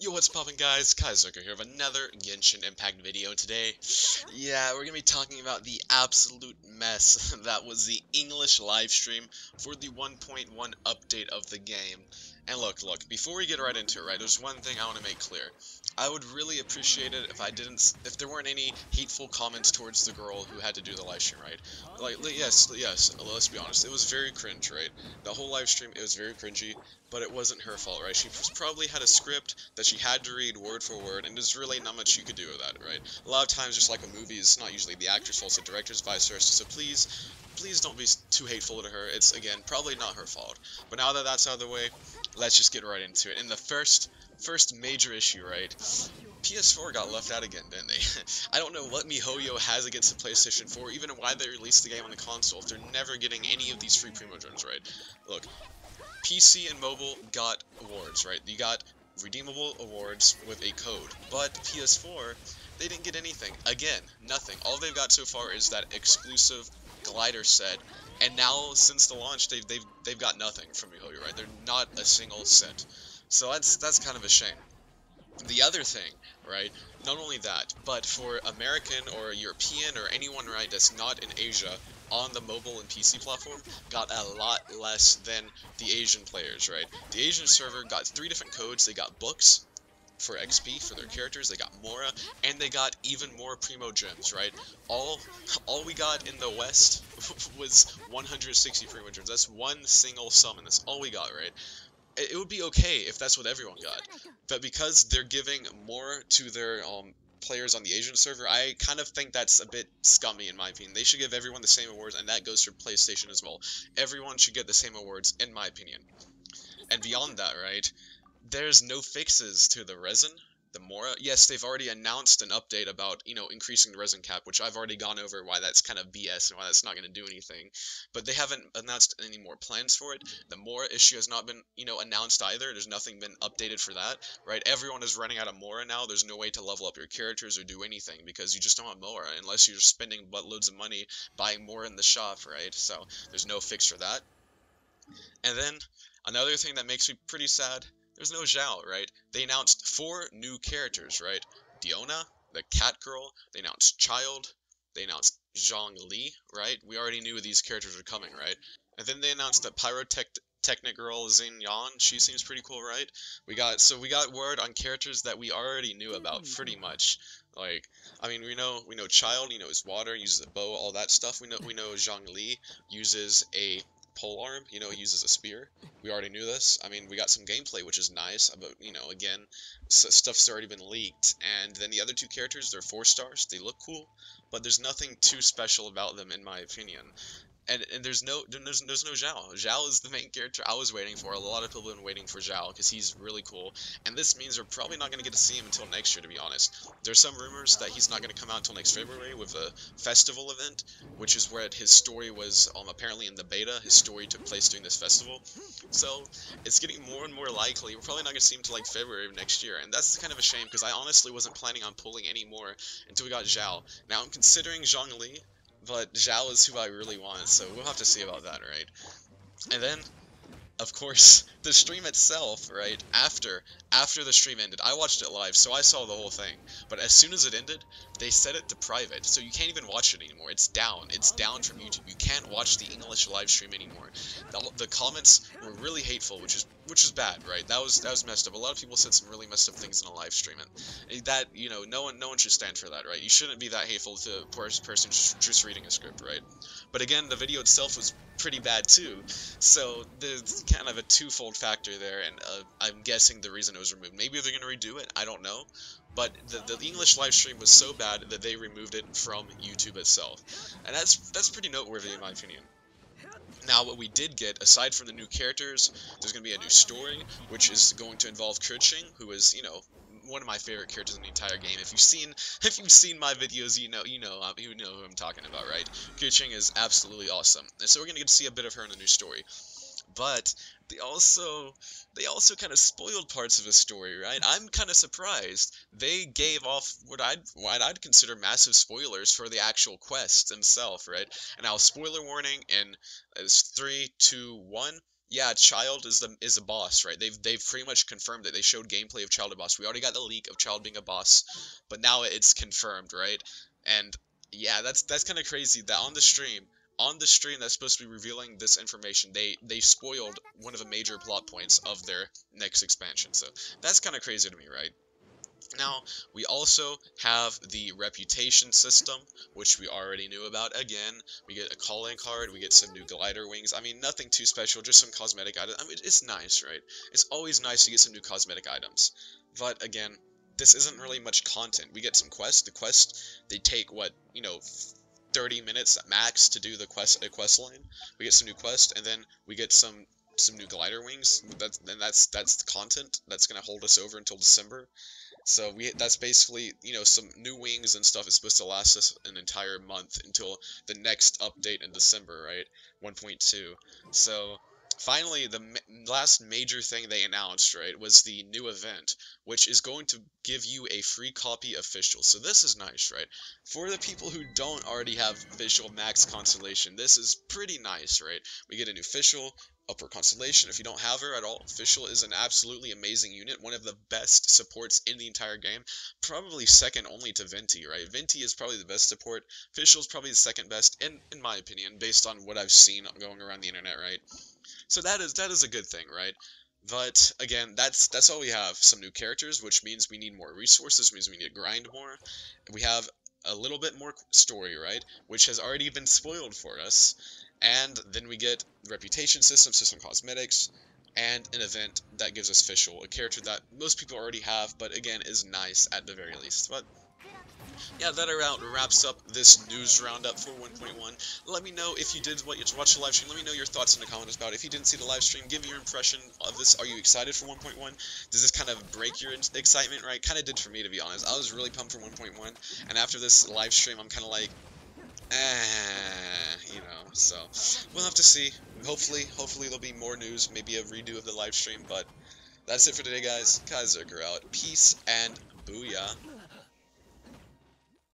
Yo, what's poppin' guys? Kaizuka here with another Genshin Impact video today. Yeah, we're gonna be talking about the absolute mess that was the English livestream for the 1.1 update of the game. And look, before we get right into it, right, there's one thing I want to make clear. I would really appreciate it if there weren't any hateful comments towards the girl who had to do the livestream, right? Yes, let's be honest, it was very cringe, right? The whole livestream, it was very cringy, but it wasn't her fault, right? She probably had a script that she had to read word for word, and there's really not much you could do with that, right? A lot of times, just like a movie, it's not usually the actor's fault, it's the director's, vice versa, so please don't be too hateful to her. It's, again, probably not her fault. But now that that's out of the way, let's just get right into it. In the first major issue, right? PS4 got left out again, didn't they? I don't know what MiHoYo has against the PlayStation 4, even why they released the game on the console, if they're never getting any of these free Primogems, right? Look, PC and mobile got awards, right? You got redeemable awards with a code, but PS4, they didn't get anything. Again, nothing. All they've got so far is that exclusive glider set, and now since the launch, they've got nothing from MiHoYo, right? They're not a single cent. So that's kind of a shame. The other thing, right, not only that, but for American or European or anyone, right, that's not in Asia on the mobile and PC platform, got a lot less than the Asian players, right? The Asian server got 3 different codes. They got books for XP for their characters, they got Mora, and they got even more Primogems, right? All we got in the West was 160 Primogems. That's one single summon. That's all we got, right? It would be okay if that's what everyone got, but because they're giving more to their players on the Asian server, I kind of think that's a bit scummy in my opinion. They should give everyone the same awards, and that goes for PlayStation as well. Everyone should get the same awards, in my opinion. And beyond that, right, there's no fixes to the resin, the Mora. Yes, they've already announced an update about, increasing the resin cap, which I've already gone over why that's kind of BS and why that's not going to do anything. But they haven't announced any more plans for it. The Mora issue has not been, announced either. There's nothing been updated for that, right? Everyone is running out of Mora now. There's no way to level up your characters or do anything because you just don't have Mora unless you're spending buttloads of money buying more in the shop, right? So there's no fix for that. And then another thing that makes me pretty sad, there's no Zhao, right? They announced 4 new characters, right? Diona, the cat girl, they announced Child, they announced Zhang Li, right? We already knew these characters were coming, right? And then they announced that Pyrotechnic girl Xin Yan, she seems pretty cool, right? We got word on characters that we already knew about pretty much. Like, I mean, we know Child, is water, uses a bow, all that stuff. We know Zhang Li uses a pole arm, he uses a spear. We already knew this. I mean, we got some gameplay, which is nice, but, again, stuff's already been leaked. And then the other 2 characters, they're 4 stars. They look cool, but there's nothing too special about them, in my opinion. And there's no Zhao. Zhao is the main character I was waiting for. A lot of people have been waiting for Zhao because he's really cool. And this means we're probably not going to get to see him until next year, to be honest. There's some rumors that he's not going to come out until next February with a festival event, which is where his story was apparently in the beta. His story took place during this festival. So it's getting more and more likely. We're probably not going to see him until like February of next year. And that's kind of a shame because I honestly wasn't planning on pulling any more until we got Zhao. Now I'm considering Zhang Li, but Zhao is who I really want, so we'll have to see about that, right? And then, of course, the stream itself, right, after the stream ended, I watched it live, so I saw the whole thing, but as soon as it ended, they set it to private, so you can't even watch it anymore. It's down from YouTube. You can't watch the English live stream anymore. The comments were really hateful, which is bad, right? That was messed up. A lot of people said some really messed up things in a live stream, and that, no one should stand for that, right? You shouldn't be that hateful to a person just reading a script, right? But again, the video itself was pretty bad too, so there's kind of a twofold factor there, and I'm guessing the reason it was removed. Maybe they're going to redo it, I don't know, but the English live stream was so bad that they removed it from YouTube itself, and that's pretty noteworthy in my opinion. Now, what we did get, aside from the new characters, there's going to be a new story, which is going to involve Keqing, who is, one of my favorite characters in the entire game. If you've seen my videos, you know who I'm talking about, right? Keqing is absolutely awesome, and so we're gonna get to see a bit of her in the new story. But they also kind of spoiled parts of his story, right? I'm kind of surprised. They gave off what I'd consider massive spoilers for the actual quest themselves, right? And now, spoiler warning in 3, 2, 1. Yeah, Child is a boss, right? They've pretty much confirmed it. They showed gameplay of Child a boss. We already got the leak of Child being a boss, but now it's confirmed, right? And yeah, that's kind of crazy that on the stream that's supposed to be revealing this information, they spoiled one of the major plot points of their next expansion. So that's kind of crazy to me, right? Now, we also have the reputation system, which we already knew about. Again, we get a calling card, we get some new glider wings. I mean, nothing too special, just some cosmetic items. I mean, it's nice, right? It's always nice to get some new cosmetic items. But again, this isn't really much content. We get some quests. The quests, they take, what, 30 minutes at max to do the quest line. We get some new quests, and then we get some new glider wings. That's the content that's gonna hold us over until December. So that's basically, some new wings and stuff is supposed to last us an entire month until the next update in December, right? 1.2. So finally, the last major thing they announced, right, was the new event, which is going to give you a free copy of Fischl. So this is nice, right? For the people who don't already have Fischl Max Constellation, this is pretty nice, right? We get a new Fischl, Upper Constellation. If you don't have her at all, Fischl is an absolutely amazing unit, one of the best supports in the entire game, probably second only to Venti, right? Venti is probably the best support, Fischl is probably the second best, in my opinion, based on what I've seen going around the internet, right? So that is a good thing, right? But again, that's all we have. Some new characters, which means we need more resources, means we need to grind more. We have a little bit more story, right? Which has already been spoiled for us. And then we get reputation system cosmetics, and an event that gives us Fischl, a character that most people already have, but again is nice at the very least. But yeah, that around wraps up this news roundup for 1.1. Let me know if you did watch the live stream. Let me know your thoughts in the comments about it. If you didn't see the live stream, give your impression of this. Are you excited for 1.1? Does this kind of break your excitement, right? Kind of did for me, to be honest. I was really pumped for 1.1, and after this live stream, I'm kind of like, so we'll have to see. Hopefully there'll be more news, maybe a redo of the live stream, but that's it for today, guys. Kaiserker out. Peace and booyah.